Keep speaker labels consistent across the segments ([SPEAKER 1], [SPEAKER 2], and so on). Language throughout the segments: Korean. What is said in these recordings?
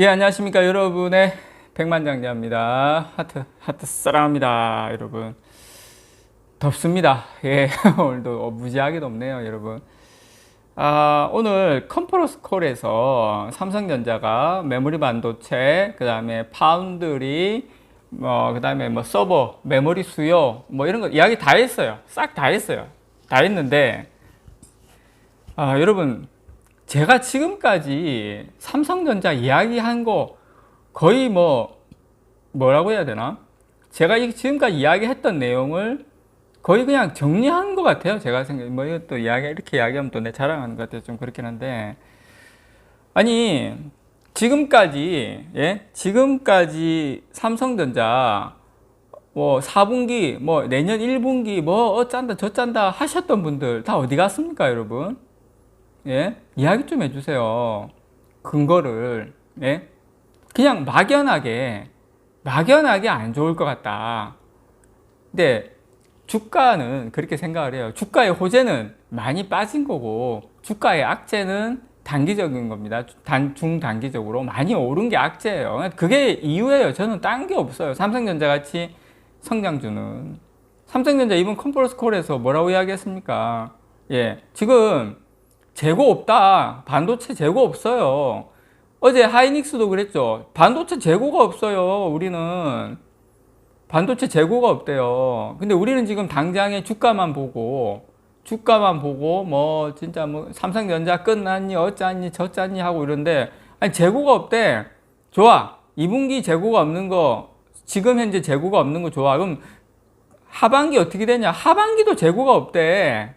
[SPEAKER 1] 예, 안녕하십니까. 여러분의 백만장자입니다. 하트 사랑합니다. 여러분. 덥습니다. 예, 오늘도 무지하게 덥네요, 여러분. 오늘 컨퍼런스 콜에서 삼성전자가 메모리 반도체, 그 다음에 파운드리, 그 다음에 서버, 메모리 수요, 이런 거 이야기 다 했어요. 싹 다 했어요. 다 했는데, 여러분, 제가 지금까지 삼성전자 이야기한 거 거의 뭐라고 해야 되나? 제가 지금까지 이야기했던 내용을 거의 그냥 정리한 것 같아요. 제가 이것도 이렇게 이야기하면 또 내 자랑하는 것 같아요. 좀 그렇긴 한데. 아니, 지금까지, 지금까지 삼성전자 4분기, 내년 1분기, 어쩐다, 저쩐다 하셨던 분들 다 어디 갔습니까, 여러분? 예? 이야기 좀 해주세요. 근거를, 그냥 막연하게 안 좋을 것 같다. 근데 주가는 그렇게 생각을 해요. 주가의 호재는 많이 빠진 거고, 주가의 악재는 단기적인 겁니다. 중단기적으로 많이 오른 게 악재예요. 그게 이유예요. 저는 딴 게 없어요. 삼성전자 같이 성장주는. 삼성전자 이번 컨퍼런스 콜에서 뭐라고 이야기했습니까? 지금 재고 없다. 반도체 재고 없어요. 어제 하이닉스도 그랬죠. 반도체 재고가 없어요. 우리는 반도체 재고가 없대요. 근데 우리는 지금 당장의 주가만 보고 진짜 삼성전자 끝났니 어쩌니 저쩌니 하고 이런데, 아니 재고가 없대. 좋아. 2분기 재고가 없는 거, 지금 현재 재고가 없는 거 좋아. 그럼 하반기 어떻게 되냐? 하반기도 재고가 없대.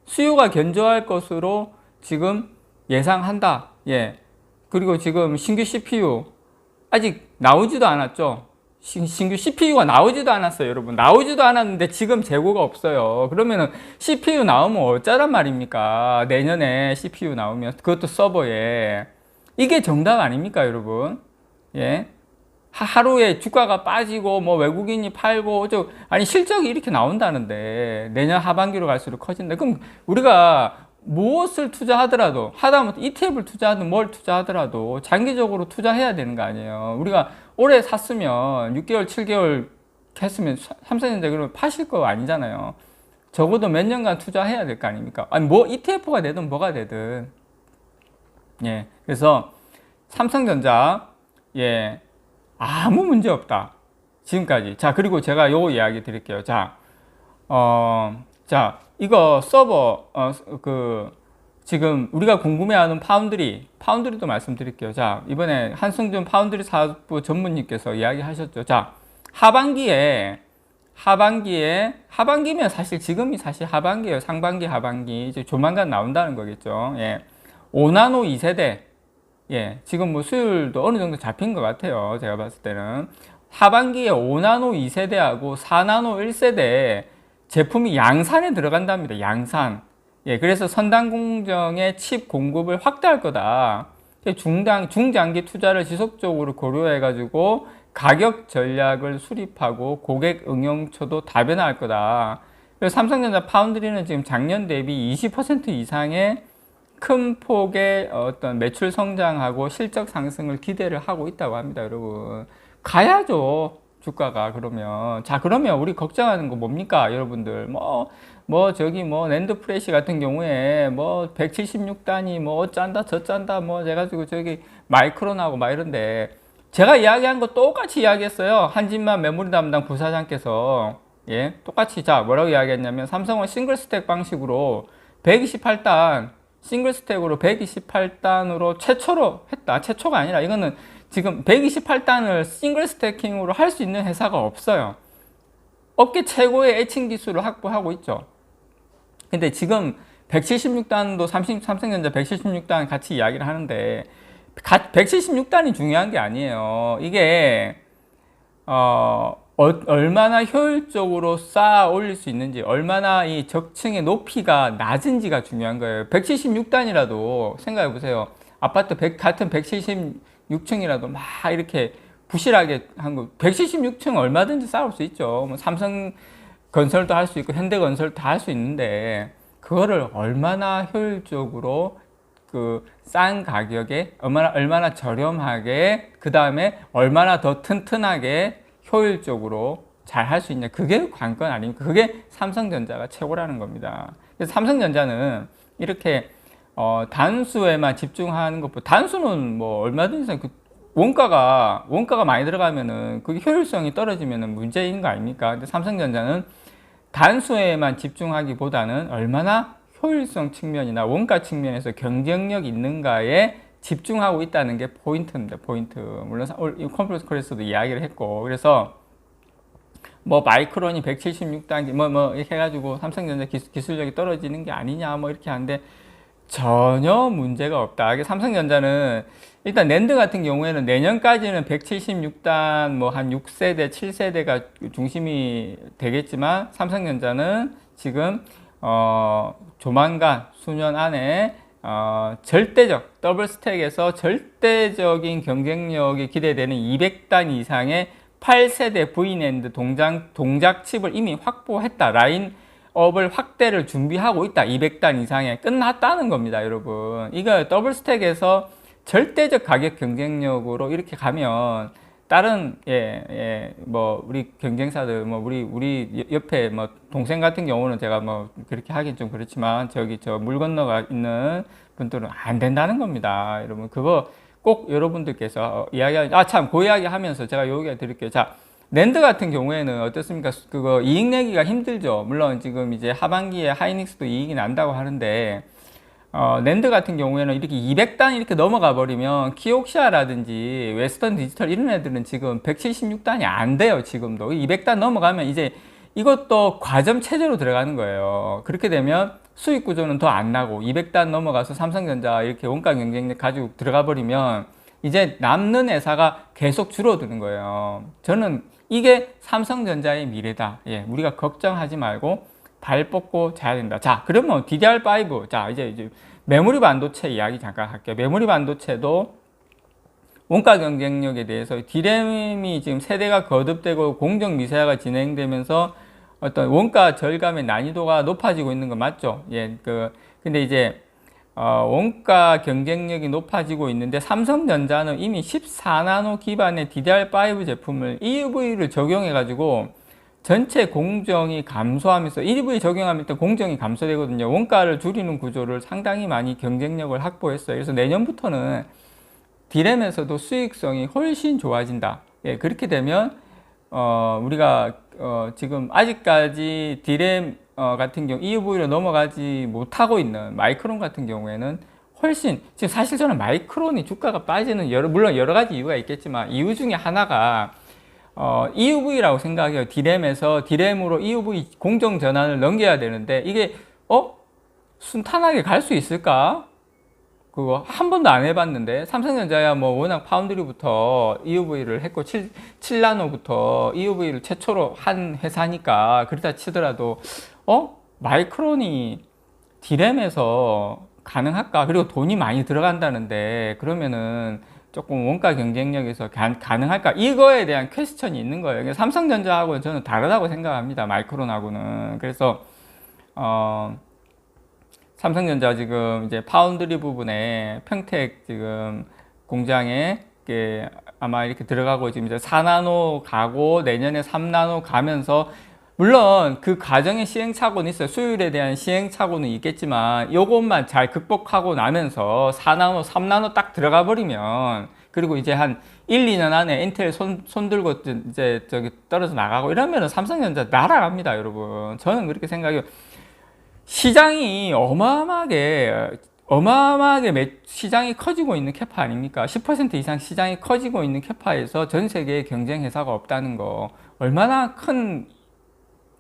[SPEAKER 1] 수요가 견조할 것으로 지금 예상한다. 그리고 지금 신규 CPU 아직 나오지도 않았죠. 신규 CPU가 나오지도 않았어요, 여러분. 나오지도 않았는데 지금 재고가 없어요. 그러면은 CPU 나오면 어쩌란 말입니까? 내년에 CPU 나오면, 그것도 서버에. 이게 정답 아닙니까, 여러분? 하루에 주가가 빠지고 외국인이 팔고 아니 실적이 이렇게 나온다는데 내년 하반기로 갈수록 커진다. 그럼 우리가 무엇을 투자하더라도, 하다못해 ETF를 투자하든 뭘 투자하더라도 장기적으로 투자해야 되는 거 아니에요. 우리가 올해 샀으면 6개월 7개월 했으면 삼성전자 그러면 파실 거 아니잖아요. 적어도 몇 년간 투자해야 될 거 아닙니까? 아니 ETF가 되든 뭐가 되든. 그래서 삼성전자 아무 문제 없다. 지금까지. 자, 그리고 제가 요 이야기 드릴게요. 자, 이거 서버, 지금 우리가 궁금해하는 파운드리도 말씀드릴게요. 자, 이번에 한승준 파운드리 사업부 전문님께서 이야기 하셨죠. 자, 하반기면 사실 지금이 사실 하반기예요. 상반기, 하반기. 이제 조만간 나온다는 거겠죠. 5나노 2세대. 지금 수율도 어느 정도 잡힌 것 같아요. 제가 봤을 때는. 하반기에 5나노 2세대하고 4나노 1세대 제품이 양산에 들어간답니다. 양산. 그래서 선단 공정의 칩 공급을 확대할 거다. 중장기 투자를 지속적으로 고려해가지고 가격 전략을 수립하고 고객 응용처도 다변화할 거다. 그래서 삼성전자 파운드리는 지금 작년 대비 20% 이상의 큰 폭의 어떤 매출 성장하고 실적 상승을 기대를 하고 있다고 합니다, 여러분. 가야죠, 주가가. 그러면 우리 걱정하는 거 뭡니까, 여러분들? 낸드 프레시 같은 경우에 176단위 어쩐다 저쩐다 해가지고 마이크론하고 이런데, 제가 이야기한 거 똑같이 이야기했어요. 한진만 메모리 담당 부사장께서. 똑같이. 뭐라고 이야기했냐면, 삼성은 싱글 스택 방식으로 128단 싱글 스택으로 128단으로 최초로 했다. 최초가 아니라 이거는 지금 128단을 싱글 스태킹으로 할 수 있는 회사가 없어요. 업계 최고의 애칭 기술을 확보하고 있죠. 근데 지금 176단도 삼성전자 176단 같이 이야기를 하는데 176단이 중요한 게 아니에요. 이게 얼마나 효율적으로 쌓아 올릴 수 있는지, 얼마나 이 적층의 높이가 낮은지가 중요한 거예요. 176단이라도 생각해 보세요. 아파트 같은 176층이라도 막 이렇게 부실하게 한 거, 176층 얼마든지 쌓을 수 있죠. 삼성 건설도 할 수 있고 현대건설도 할 수 있는데, 그거를 얼마나 효율적으로 그 싼 가격에 얼마나 저렴하게, 그 다음에 얼마나 더 튼튼하게 효율적으로 잘 할 수 있냐. 그게 관건 아닙니까? 그게 삼성전자가 최고라는 겁니다. 그래서 삼성전자는 이렇게 단수에만 집중하는 것보다, 단수는 뭐 얼마든지 그 원가가 많이 들어가면은 그게 효율성이 떨어지면은 문제인 거 아닙니까? 근데 삼성전자는 단수에만 집중하기보다는 얼마나 효율성 측면이나 원가 측면에서 경쟁력 있는가에 집중하고 있다는 게 포인트입니다. 포인트. 물론 컴퓨터 클래스도 이야기를 했고, 그래서 뭐 마이크론이 176단계 뭐 이렇게 해가지고 삼성전자 기술력이 떨어지는 게 아니냐 뭐 이렇게 하는데 전혀 문제가 없다. 이게 삼성전자는 일단 낸드 같은 경우에는 내년까지는 176단 뭐 한 6세대, 7세대가 중심이 되겠지만 삼성전자는 지금 조만간 수년 안에 절대적 더블 스택에서 절대적인 경쟁력이 기대되는 200단 이상의 8세대 V낸드 동작 칩을 이미 확보했다. 라인업을 확대를 준비하고 있다. 200단 이상에 끝났다는 겁니다, 여러분. 이거 더블 스택에서 절대적 가격 경쟁력으로 이렇게 가면 다른 뭐 우리 경쟁사들 뭐 우리 옆에 뭐 동생 같은 경우는 제가 뭐 그렇게 하긴 좀 그렇지만 저기 저 물 건너가 있는 분들은 안 된다는 겁니다, 여러분. 그거 꼭 여러분들께서 참, 그 이야기 하면서 제가 여기 드릴게요. 자, 낸드 같은 경우에는 어떻습니까? 그거 이익 내기가 힘들죠. 물론 지금 이제 하반기에 하이닉스도 이익이 난다고 하는데, 낸드 같은 경우에는 이렇게 200단 이렇게 넘어가 버리면 키옥시아라든지 웨스턴 디지털 이런 애들은 지금 176단이 안 돼요, 지금도. 200단 넘어가면 이제 이것도 과점 체제로 들어가는 거예요. 그렇게 되면 수익 구조는 더 안 나고 200단 넘어가서 삼성전자 이렇게 원가 경쟁력 가지고 들어가 버리면 이제 남는 회사가 계속 줄어드는 거예요. 저는 이게 삼성전자의 미래다. 예, 우리가 걱정하지 말고 발 뻗고 자야 된다. 자, 그러면 DDR5. 자, 이제 메모리 반도체 이야기 잠깐 할게요. 메모리 반도체도 원가 경쟁력에 대해서 D램이 지금 세대가 거듭되고 공정 미세화가 진행되면서 어떤 원가 절감의 난이도가 높아지고 있는 거 맞죠? 예, 근데 이제 원가 경쟁력이 높아지고 있는데 삼성전자는 이미 14나노 기반의 DDR5 제품을 EUV를 적용해 가지고 전체 공정이 감소하면서 EUV 적용하면 또 공정이 감소되거든요. 원가를 줄이는 구조를 상당히 많이 경쟁력을 확보했어요. 그래서 내년부터는 D램에서도 수익성이 훨씬 좋아진다. 예, 그렇게 되면 우리가 지금 아직까지 D램 같은 경우 EUV로 넘어가지 못하고 있는 마이크론 같은 경우에는 훨씬, 지금 사실 저는 마이크론이 주가가 빠지는 물론 여러 가지 이유가 있겠지만 이유 중에 하나가 EUV라고 생각해요. D램에서 D램으로 EUV 공정 전환을 넘겨야 되는데 이게 순탄하게 갈 수 있을까? 그거 한 번도 안 해봤는데 삼성전자야 뭐 워낙 파운드리부터 EUV를 했고 7나노부터 EUV를 최초로 한 회사니까 그렇다 치더라도 마이크론이 D램에서 가능할까? 그리고 돈이 많이 들어간다는데 그러면은 조금 원가 경쟁력에서 가능할까? 이거에 대한 퀘스천이 있는 거예요. 삼성전자하고는 저는 다르다고 생각합니다. 마이크론하고는. 그래서 삼성전자 지금 이제 파운드리 부분에 평택 지금 공장에 아마 이렇게 들어가고 지금 이제 4나노 가고 내년에 3나노 가면서 물론 그 과정의 시행착오는 있어요. 수율에 대한 시행착오는 있겠지만 요것만 잘 극복하고 나면서 4나노, 3나노 딱 들어가 버리면 그리고 이제 한 1, 2년 안에 인텔 손 들고 이제 저기 떨어져 나가고 이러면은 삼성전자 날아갑니다, 여러분. 저는 그렇게 생각해요. 시장이 어마어마하게 시장이 커지고 있는 캐파 아닙니까? 10% 이상 시장이 커지고 있는 캐파에서 전 세계에 경쟁 회사가 없다는 거 얼마나 큰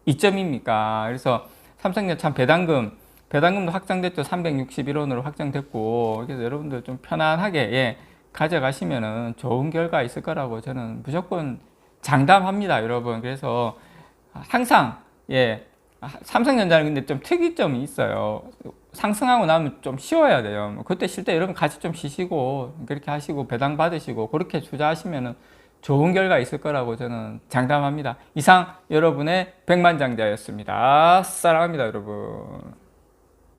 [SPEAKER 1] 이점입니까? 그래서 삼성전자 참 배당금도 확정됐죠. 361원으로 확정됐고 그래서 여러분들 좀 편안하게 가져가시면은 좋은 결과 있을 거라고 저는 무조건 장담합니다, 여러분. 그래서 항상 삼성전자는 근데 좀 특이점이 있어요. 상승하고 나면 좀 쉬어야 돼요. 그때 쉴 때 여러분 같이 좀 쉬시고 그렇게 하시고 배당 받으시고 그렇게 투자하시면은 좋은 결과 있을 거라고 저는 장담합니다. 이상 여러분의 백만장자였습니다. 사랑합니다, 여러분.